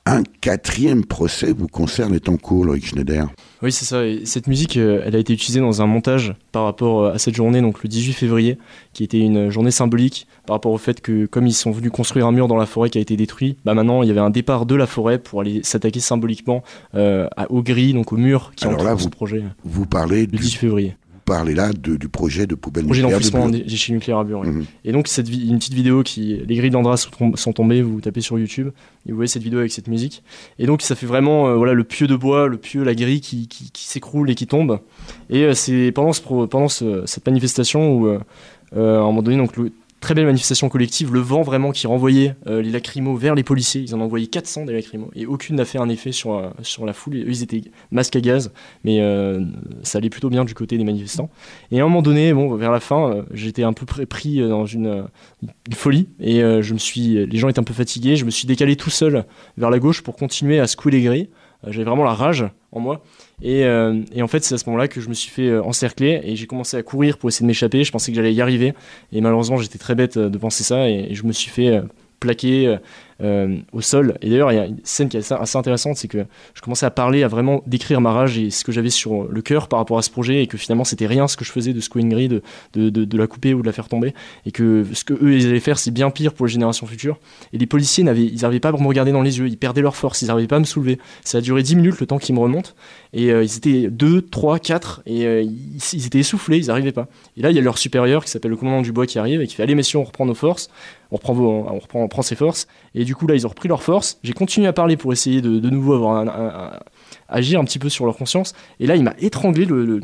Un 4e procès vous concerne est en cours, Loïc Schneider. Oui, c'est ça. Et cette musique, elle a été utilisée dans un montage par rapport à cette journée, donc le 18 février, qui était une journée symbolique par rapport au fait que, comme ils sont venus construire un mur dans la forêt qui a été détruit, maintenant il y avait un départ de la forêt pour aller s'attaquer symboliquement aux grilles, donc au mur qui entoure ce projet. Vous parlez le 18 février. Parlez là du projet de poubelle nucléaire. Projet d'enfouissement de des déchets nucléaires à Bure. Et donc, une petite vidéo les grilles d'Andras sont tombées, vous tapez sur YouTube, et vous voyez cette vidéo avec cette musique. Et donc, ça fait vraiment le pieu de bois, la grille qui s'écroule et qui tombe. Et c'est pendant cette manifestation où, à un moment donné, donc, très belle manifestation collective, le vent vraiment qui renvoyait les lacrymos vers les policiers. Ils en ont envoyé 400 des lacrymos et aucune n'a fait un effet sur la foule. Eux, ils étaient masques à gaz, mais ça allait plutôt bien du côté des manifestants. Et à un moment donné, vers la fin, j'étais un peu pris dans une folie et les gens étaient un peu fatigués. Je me suis décalé tout seul vers la gauche pour continuer à secouer les grilles. J'avais vraiment la rage en moi. Et en fait, c'est à ce moment-là que je me suis fait encercler et j'ai commencé à courir pour essayer de m'échapper. Je pensais que j'allais y arriver. Et malheureusement, j'étais très bête de penser ça et je me suis fait plaquer au sol. Et d'ailleurs, il y a une scène qui est assez intéressante, c'est que je commençais à parler, à vraiment décrire ma rage et ce que j'avais sur le cœur par rapport à ce projet et que finalement, c'était rien ce que je faisais de secouer une grille, de la couper ou de la faire tomber. Et que ce que eux, ils allaient faire, c'est bien pire pour les générations futures. Et les policiers, ils n'arrivaient pas à me regarder dans les yeux. Ils perdaient leur force. Ils n'arrivaient pas à me soulever. Ça a duré 10 minutes, le temps qu'ils me remontent. Et ils étaient 2, 3, 4 et ils étaient essoufflés, ils n'arrivaient pas. Et là, il y a leur supérieur qui s'appelle le commandant Dubois qui arrive et qui fait « Allez messieurs, on reprend nos forces, on reprend ses forces ». Et du coup, là, ils ont repris leurs forces. J'ai continué à parler pour essayer de nouveau agir un petit peu sur leur conscience. Et là, il m'a étranglé, le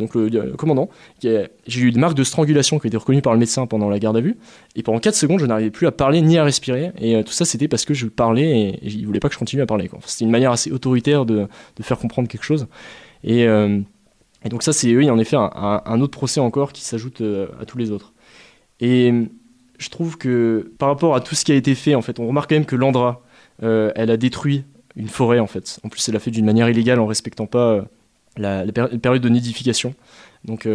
commandant. J'ai eu une marque de strangulation qui a été reconnue par le médecin pendant la garde à vue. Et pendant 4 secondes, je n'arrivais plus à parler ni à respirer. Et tout ça, c'était parce que je parlais et il ne voulait pas que je continue à parler, quoi. C'était une manière assez autoritaire de faire comprendre quelque chose. Et donc ça, c'est en effet un autre procès encore qui s'ajoute à tous les autres. Et je trouve que par rapport à tout ce qui a été fait, en fait, on remarque quand même que l'Andra, elle a détruit une forêt, en fait. En plus, elle l'a fait d'une manière illégale en respectant pas la période de nidification. Donc,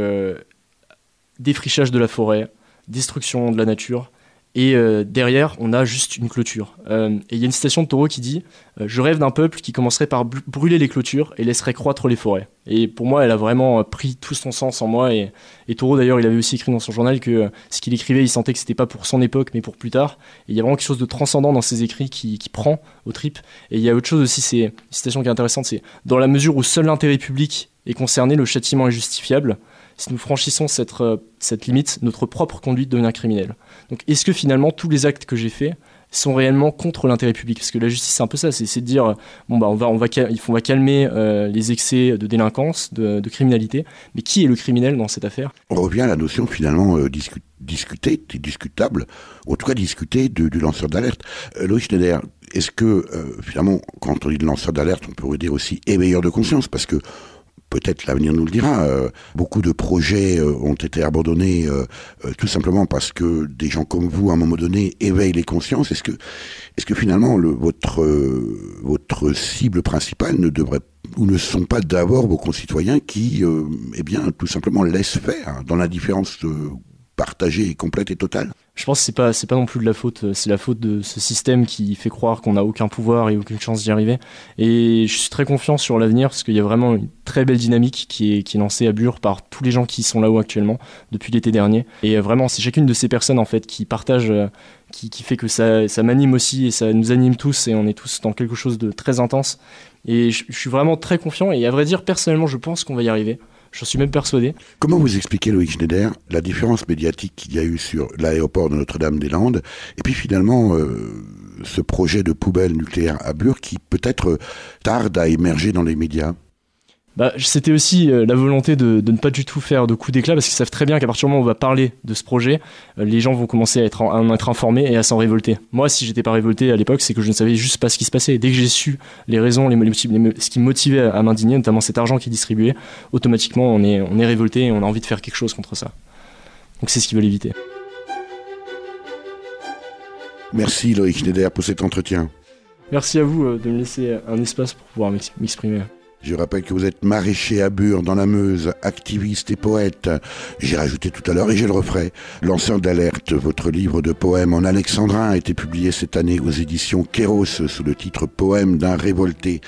défrichage de la forêt, destruction de la nature. Et derrière, on a juste une clôture. Et il y a une citation de Thoreau qui dit « Je rêve d'un peuple qui commencerait par brûler les clôtures et laisserait croître les forêts. » Et pour moi, elle a vraiment pris tout son sens en moi. Et Thoreau, d'ailleurs, il avait aussi écrit dans son journal que ce qu'il écrivait, il sentait que c'était pas pour son époque, mais pour plus tard. Et il y a vraiment quelque chose de transcendant dans ses écrits qui prend aux tripes. Et il y a autre chose aussi, c'est une citation qui est intéressante, c'est « Dans la mesure où seul l'intérêt public est concerné, le châtiment est justifiable. Si nous franchissons cette limite, notre propre conduite devient criminelle. » Donc est-ce que finalement tous les actes que j'ai faits sont réellement contre l'intérêt public? Parce que la justice, c'est un peu ça, c'est de dire on va calmer les excès de délinquance, de criminalité, mais qui est le criminel dans cette affaire? On revient à la notion finalement discutable, ou en tout cas discutée du lanceur d'alerte. Loïc Schneider, est-ce que finalement, quand on dit de lanceur d'alerte, on pourrait dire aussi éveilleur de conscience, parce que peut-être l'avenir nous le dira, beaucoup de projets ont été abandonnés tout simplement parce que des gens comme vous, à un moment donné, éveillent les consciences. Est-ce que finalement, votre cible principale ne sont pas d'abord vos concitoyens qui, tout simplement laissent faire dans l'indifférence partagée et complète et totale? Je pense que c'est pas non plus de la faute, c'est la faute de ce système qui fait croire qu'on n'a aucun pouvoir et aucune chance d'y arriver. Et je suis très confiant sur l'avenir parce qu'il y a vraiment une très belle dynamique qui est lancée à Bure par tous les gens qui sont là-haut actuellement depuis l'été dernier. Et vraiment, c'est chacune de ces personnes en fait qui partagent, qui fait que ça m'anime aussi et ça nous anime tous et on est tous dans quelque chose de très intense. Et je suis vraiment très confiant et à vrai dire, personnellement, je pense qu'on va y arriver. J'en suis même persuadé. Comment vous expliquez, Loïc Schneider, la différence médiatique qu'il y a eu sur l'aéroport de Notre-Dame-des-Landes et puis finalement ce projet de poubelle nucléaire à Bure qui peut-être tarde à émerger dans les médias? C'était aussi la volonté de ne pas du tout faire de coups d'éclat parce qu'ils savent très bien qu'à partir du moment où on va parler de ce projet, les gens vont commencer à en être informés et à s'en révolter. Moi, si j'étais pas révolté à l'époque, c'est que je ne savais juste pas ce qui se passait. Et dès que j'ai su les raisons, ce qui me motivait à m'indigner, notamment cet argent qui est distribué, automatiquement on est révolté et on a envie de faire quelque chose contre ça. Donc c'est ce qu'ils veulent éviter. Merci Loïc Schneider pour cet entretien. Merci à vous de me laisser un espace pour pouvoir m'exprimer. Je rappelle que vous êtes maraîcher à Bure, dans la Meuse, activiste et poète. J'ai rajouté tout à l'heure, et je le referai, lanceur d'alerte. Votre livre de poèmes en alexandrin a été publié cette année aux éditions Kéros sous le titre Poème d'un révolté.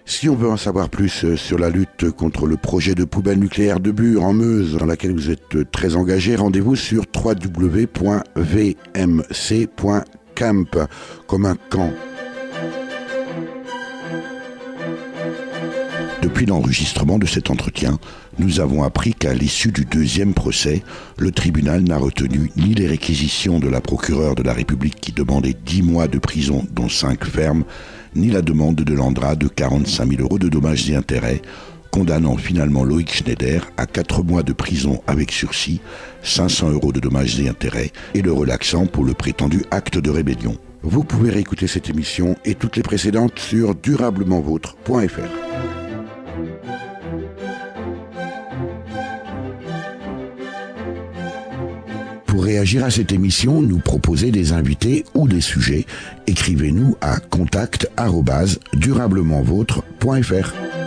Si on veut en savoir plus sur la lutte contre le projet de poubelle nucléaire de Bure en Meuse, dans laquelle vous êtes très engagé, rendez-vous sur www.vmc.camp, comme un camp. Depuis l'enregistrement de cet entretien, nous avons appris qu'à l'issue du deuxième procès, le tribunal n'a retenu ni les réquisitions de la procureure de la République qui demandait 10 mois de prison, dont 5 fermes, ni la demande de l'Andra de 45 000 € de dommages et intérêts, condamnant finalement Loïc Schneider à 4 mois de prison avec sursis, 500 € de dommages et intérêts et le relaxant pour le prétendu acte de rébellion. Vous pouvez réécouter cette émission et toutes les précédentes sur durablementvôtre.fr. Pour réagir à cette émission, nous proposer des invités ou des sujets, écrivez-nous à contact@durablementvôtre.fr.